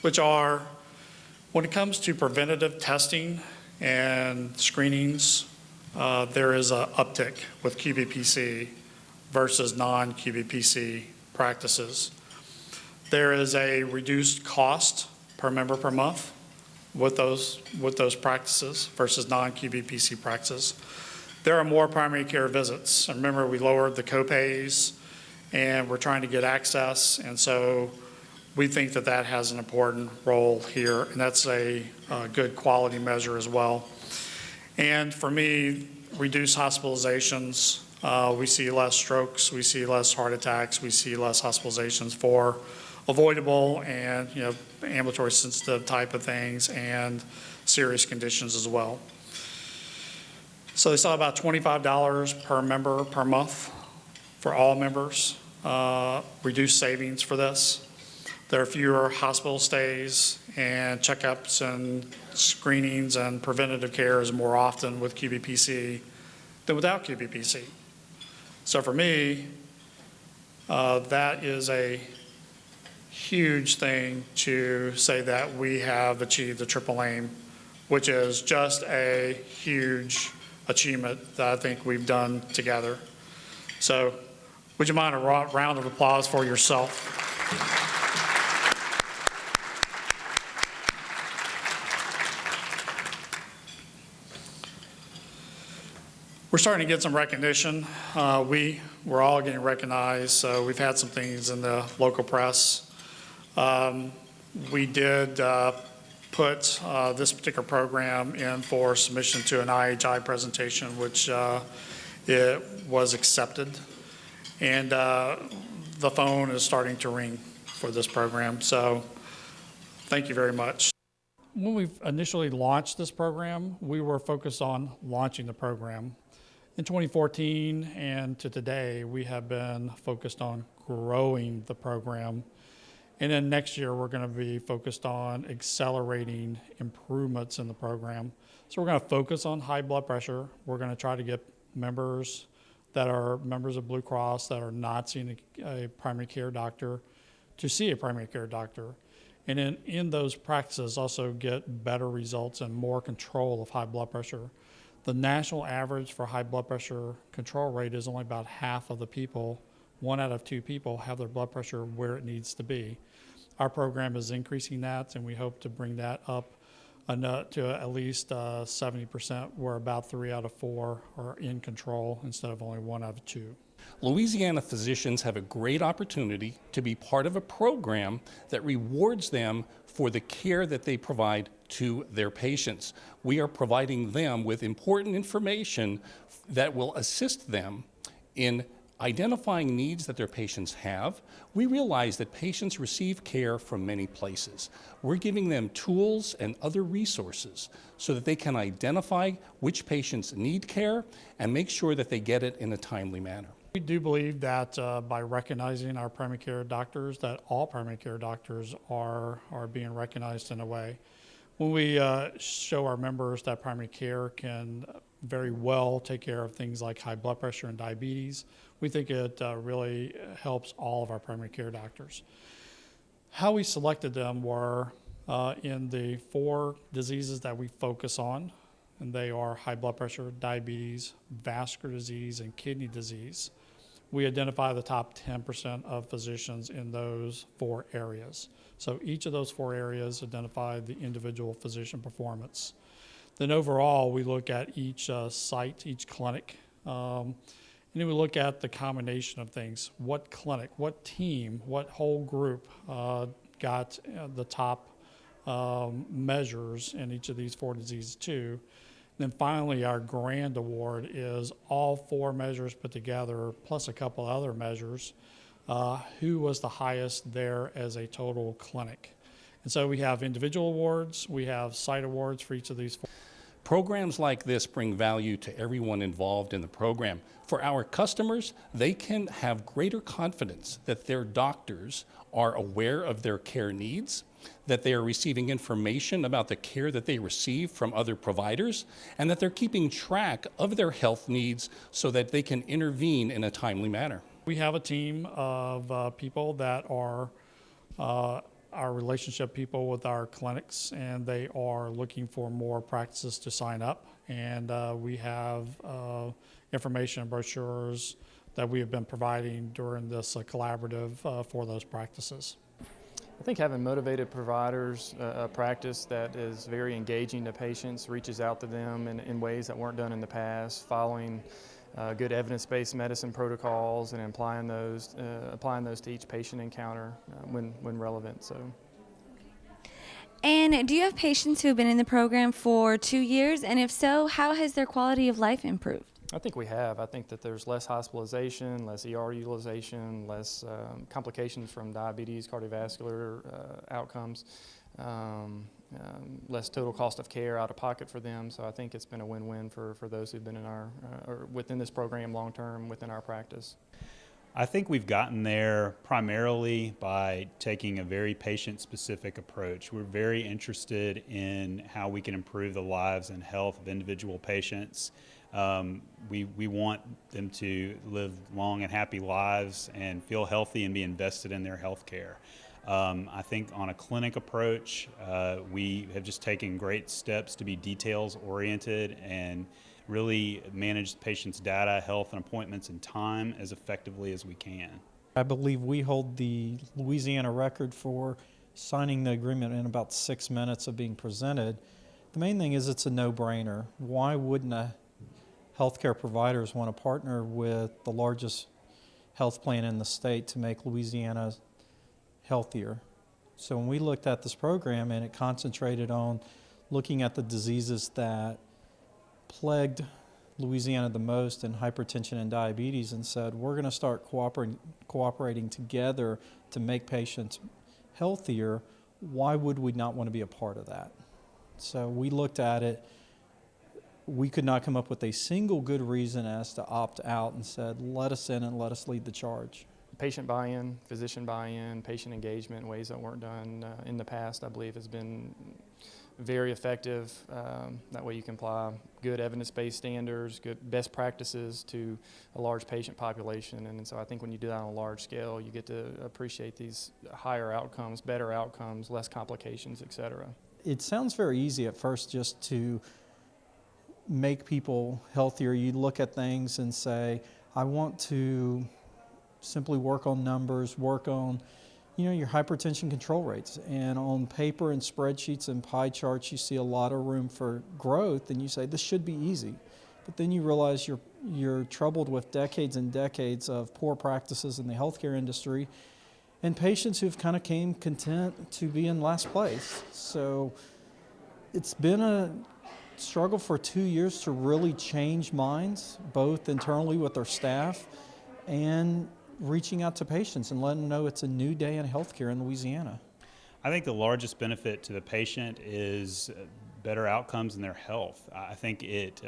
which are, when it comes to preventative testing and screenings, there is an uptick with QBPC versus non-QBPC practices. There is a reduced cost per member per month with those practices versus non-QBPC practices. There are more primary care visits. And remember, we lowered the copays and we're trying to get access, and so we think that that has an important role here, and that's a good quality measure as well. And for me, reduced hospitalizations. We see less strokes, we see less heart attacks, we see less hospitalizations for avoidable and ambulatory sensitive type of things and serious conditions as well. So they saw about $25 per member per month for all members, reduced savings for this. There are fewer hospital stays, and checkups and screenings and preventative care is more often with QBPC than without QBPC. So for me, that is a huge thing to say that we have achieved the triple aim which is just a huge achievement that I think we've done together. So would you mind a round of applause for yourself? We're starting to get some recognition. We're all getting recognized. So we've had some things in the local press. We did put this particular program in for submission to an IHI presentation, which it was accepted. And the phone is starting to ring for this program. So thank you very much. When we initially launched this program, we were focused on launching the program. In 2014 and to today, we have been focused on growing the program. And then next year, we're going to be focused on accelerating improvements in the program. So we're going to focus on high blood pressure. We're going to try to get members that are members of Blue Cross that are not seeing a primary care doctor to see a primary care doctor. And in those practices, also get better results and more control of high blood pressure. The national average for high blood pressure control rate is only about half of the people. 1 out of 2 people have their blood pressure where it needs to be. Our program is increasing that, and we hope to bring that up to at least 70%, where about 3 out of 4 are in control instead of only 1 out of 2.
Louisiana physicians have a great opportunity to be part of a program that rewards them for the care that they provide to their patients. We are providing them with important information that will assist them in identifying needs that their patients have. We realize that patients receive care from many places. We're giving them tools and other resources so that they can identify which patients need care and make sure that they get it in a timely manner.
We do believe that by recognizing our primary care doctors, that all primary care doctors are being recognized in a way. When we show our members that primary care can very well take care of things like high blood pressure and diabetes, we think it really helps all of our primary care doctors. How we selected them were in the 4 diseases that we focus on, and they are high blood pressure, diabetes, vascular disease, and kidney disease. We identify the top 10% of physicians in those 4 areas. So each of those 4 areas identify the individual physician performance. Then overall, we look at each site, each clinic, and then we look at the combination of things. What clinic, what team, what whole group got the top measures in each of these 4 diseases too. Then finally, our grand award is all 4 measures put together, plus a couple other measures, who was the highest there as a total clinic. And so we have individual awards, we have site awards for each of these 4.
Programs like this bring value to everyone involved in the program. For our customers, they can have greater confidence that their doctors are aware of their care needs, that they are receiving information about the care that they receive from other providers, and that they're keeping track of their health needs so that they can intervene in a timely manner.
We have a team of people that are our relationship people with our clinics, and they are looking for more practices to sign up. And we have information and brochures that we have been providing during this collaborative for those practices.
I think having motivated providers, a practice that is very engaging to patients, reaches out to them in ways that weren't done in the past, following good evidence-based medicine protocols and applying those to each patient encounter when relevant. So.
And do you have patients who have been in the program for 2 years? And if so, how has their quality of life improved?
I think we have. I think that there's less hospitalization, less ER utilization, less complications from diabetes, cardiovascular outcomes, less total cost of care out of pocket for them. So I think it's been a win-win for those who've been in our or within this program long-term within our practice.
I think we've gotten there primarily by taking a very patient-specific approach. We're very interested in how we can improve the lives and health of individual patients. We want them to live long and happy lives and feel healthy and be invested in their health care. I think on a clinic approach, we have just taken great steps to be details oriented and really manage the patient's data, health, and appointments and time as effectively as we can.
I believe we hold the Louisiana record for signing the agreement in about 6 minutes of being presented. The main thing is it's a no-brainer. Why wouldn't healthcare providers want to partner with the largest health plan in the state to make Louisiana healthier? So when we looked at this program and it concentrated on looking at the diseases that plagued Louisiana the most in hypertension and diabetes and said, we're going to start cooperating together to make patients healthier, why would we not want to be a part of that? So we looked at it. We could not come up with a single good reason as to opt out and said, let us in and let us lead the charge.
Patient buy-in, physician buy-in, patient engagement in ways that weren't done in the past, I believe, has been very effective. That way you can apply good evidence-based standards, good best practices to a large patient population. And so I think when you do that on a large scale, you get to appreciate these higher outcomes, better outcomes, less complications, et cetera.
It sounds very easy at first just to make people healthier. You look at things and say, I want to simply work on numbers, work on your hypertension control rates. And on paper and spreadsheets and pie charts, you see a lot of room for growth, and you say, this should be easy. But then you realize you're troubled with decades and decades of poor practices in the healthcare industry and patients who've kind of came content to be in last place. So it's been a struggle for 2 years to really change minds, both internally with our staff and reaching out to patients and letting them know it's a new day in healthcare in Louisiana.
I think the largest benefit to the patient is better outcomes in their health. I think it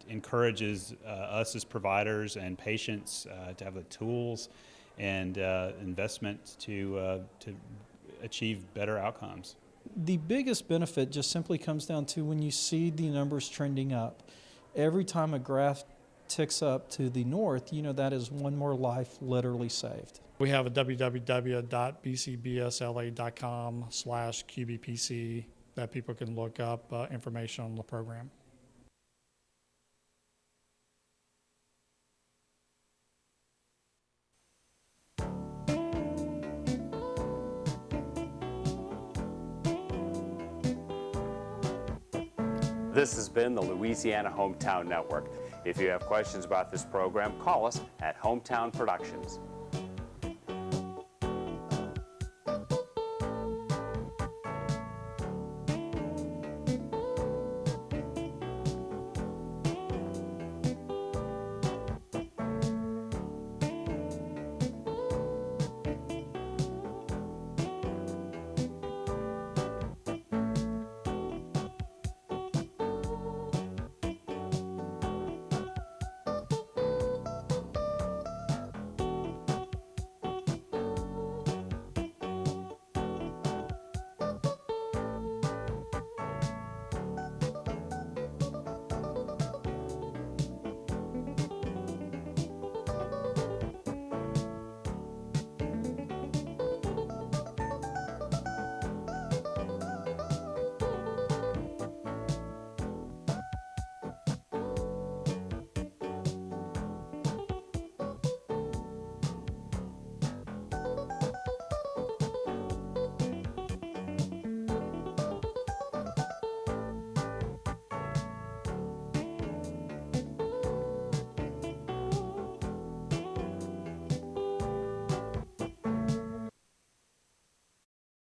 encourages us as providers and patients to have the tools and investment to achieve better outcomes.
The biggest benefit just simply comes down to when you see the numbers trending up. Every time a graph ticks up to the north, that is one more life literally saved. We have a www.bcbsla.com/QBPC that people can look up information on the program.
This has been the Louisiana Hometown Network. If you have questions about this program, call us at Hometown Productions.